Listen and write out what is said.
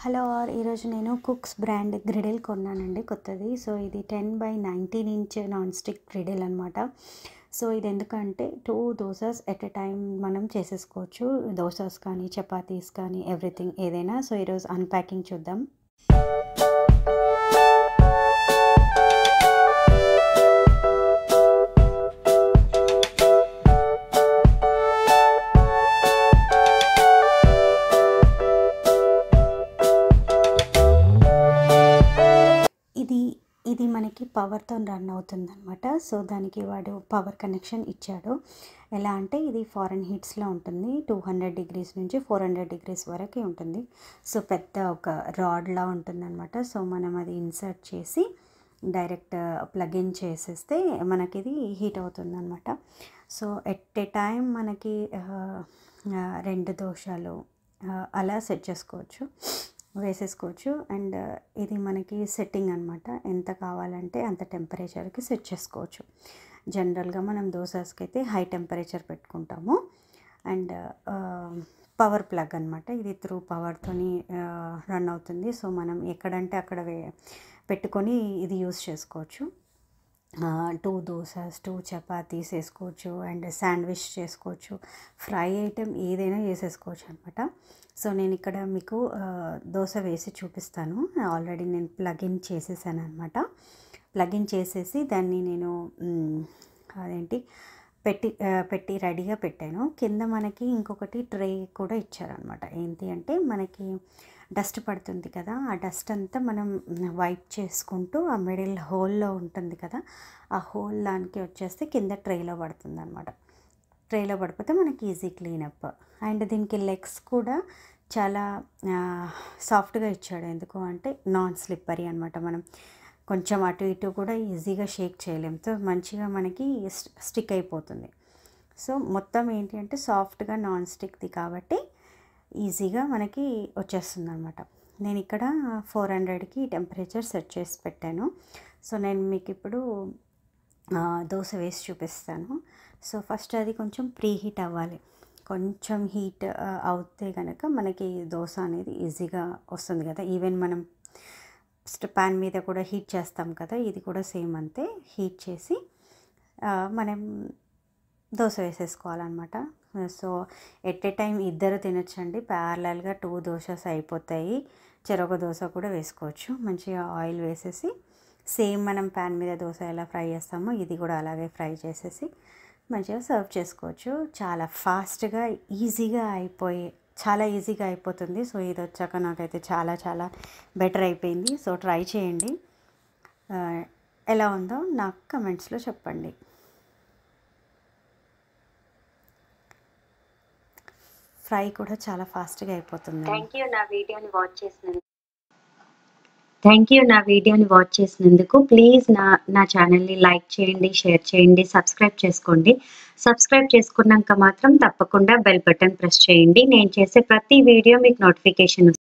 Hello are ఈరోజు నేను cooks brand griddle కొన్నానండి కొత్తది. సో ఇది 10/19 ఇంచ్ నాన్ స్టిక్ గ్రిడిల్ అనమాట. సో ఇది ఎందుకంటే 2 దోసాస్ ఎట్ ఎ టైం మనం చేసేసుకోవచ్చు. దోసాస్ కానీ చపాతీస్ కానీ ఎవ్రీథింగ్ ఏదైనా. సో ఈరోజు అన్ప్యాకింగ్ చూద్దాం. ఇది మనకి పవర్తో రన్ అవుతుందన్నమాట. సో దానికి వాడు పవర్ కనెక్షన్ ఇచ్చాడు. ఎలా అంటే ఇది ఫారెన్ హీట్స్లో ఉంటుంది. 200 degrees నుంచి 400 degrees వరకు ఉంటుంది. సో పెద్ద ఒక రాడ్లా ఉంటుందన్నమాట. సో మనం అది ఇన్సర్ట్ చేసి డైరెక్ట్ ప్లగ్ ఇన్ చేసేస్తే మనకి ఇది హీట్ అవుతుందన్నమాట. సో ఎట్ ఏ టైం మనకి 2 దోశలు అలా సెట్ చేసుకోవచ్చు, వేసేసుకోవచ్చు. అండ్ ఇది మనకి సెట్టింగ్ అనమాట. ఎంత కావాలంటే అంత టెంపరేచర్కి సెట్ చేసుకోవచ్చు. జనరల్గా మనం దోసాస్కి అయితే హై టెంపరేచర్ పెట్టుకుంటాము. అండ్ పవర్ ప్లగ్ అనమాట. ఇది త్రూ పవర్తోని రన్ అవుతుంది. సో మనం ఎక్కడంటే అక్కడ పెట్టుకొని ఇది యూస్ చేసుకోవచ్చు. 2 దోసాస్, 2 చపాతీస్ వేసుకోవచ్చు. అండ్ శాండ్విచ్ చేసుకోవచ్చు. ఫ్రై ఐటెం ఏదైనా చేసేసుకోవచ్చు అనమాట. సో నేను ఇక్కడ మీకు దోశ వేసి చూపిస్తాను. ఆల్రెడీ నేను ప్లగిన్ చేసేసాను అనమాట. ప్లగిన్ చేసేసి దాన్ని నేను పెట్టి రెడీగా పెట్టాను. కింద మనకి ఇంకొకటి ట్రే కూడా ఇచ్చారనమాట. ఏంటి అంటే మనకి డస్ట్ పడుతుంది కదా, ఆ డస్ట్ అంతా మనం వైప్ చేసుకుంటూ ఆ మిడిల్ హోల్లో ఉంటుంది కదా, ఆ హోల్ దానికి వచ్చేస్తే కింద ట్రేలో పడుతుంది అనమాట. ట్రేలో పడిపోతే మనకి ఈజీ క్లీనప్. అండ్ దీనికి లెగ్స్ కూడా చాలా సాఫ్ట్గా ఇచ్చాడు. ఎందుకు అంటే నాన్ స్లిప్పరీ అనమాట. మనం కొంచెం అటు ఇటు కూడా ఈజీగా షేక్ చేయలేము. సో మంచిగా మనకి స్టిక్ అయిపోతుంది. సో మొత్తం ఏంటి అంటే సాఫ్ట్గా నాన్ స్టిక్ది కాబట్టి ఈజీగా మనకి వచ్చేస్తుంది అనమాట. నేను ఇక్కడ 400కి టెంపరేచర్ సెట్ చేసి పెట్టాను. సో నేను మీకు ఇప్పుడు దోశ వేసి చూపిస్తాను. సో ఫస్ట్ అది కొంచెం ప్రీ హీట్ అవ్వాలి. కొంచెం హీట్ అవుతే కనుక మనకి దోశ అనేది ఈజీగా వస్తుంది కదా. ఈవెన్ మనం ప్యాన్ మీద కూడా హీట్ చేస్తాం కదా, ఇది కూడా సేమ్ అంతే. హీట్ చేసి మనం దోశ వేసేసుకోవాలన్నమాట. సో ఎట్ ఏ టైం ఇద్దరు తినొచ్చండి. ప్యారలల్గా 2 దోసాస్ అయిపోతాయి. చెరొక దోశ కూడా వేసుకోవచ్చు. మంచిగా ఆయిల్ వేసేసి సేమ్ మనం ప్యాన్ మీద దోశ ఎలా ఫ్రై చేస్తామో ఇది కూడా అలాగే ఫ్రై చేసేసి మంచిగా సర్వ్ చేసుకోవచ్చు. చాలా ఫాస్ట్గా చాలా ఈజీగా అయిపోతుంది. సో ఇది వచ్చాక నాకైతే చాలా బెటర్ అయిపోయింది. సో ట్రై చేయండి. ఎలా ఉందో నాకు కమెంట్స్లో చెప్పండి. ఫ్రై కూడా చాలా ఫాస్ట్గా అయిపోతుంది. థ్యాంక్ యూ నా వీడియోని వాచ్ చేసినందుకు. ప్లీజ్ నా ఛానల్ని లైక్ చేయండి, షేర్ చేయండి, సబ్స్క్రైబ్ చేసుకోండి. సబ్స్క్రైబ్ చేసుకున్నాక మాత్రం తప్పకుండా బెల్ బటన్ ప్రెస్ చేయండి. నేను చేసే ప్రతి వీడియో మీకు నోటిఫికేషన్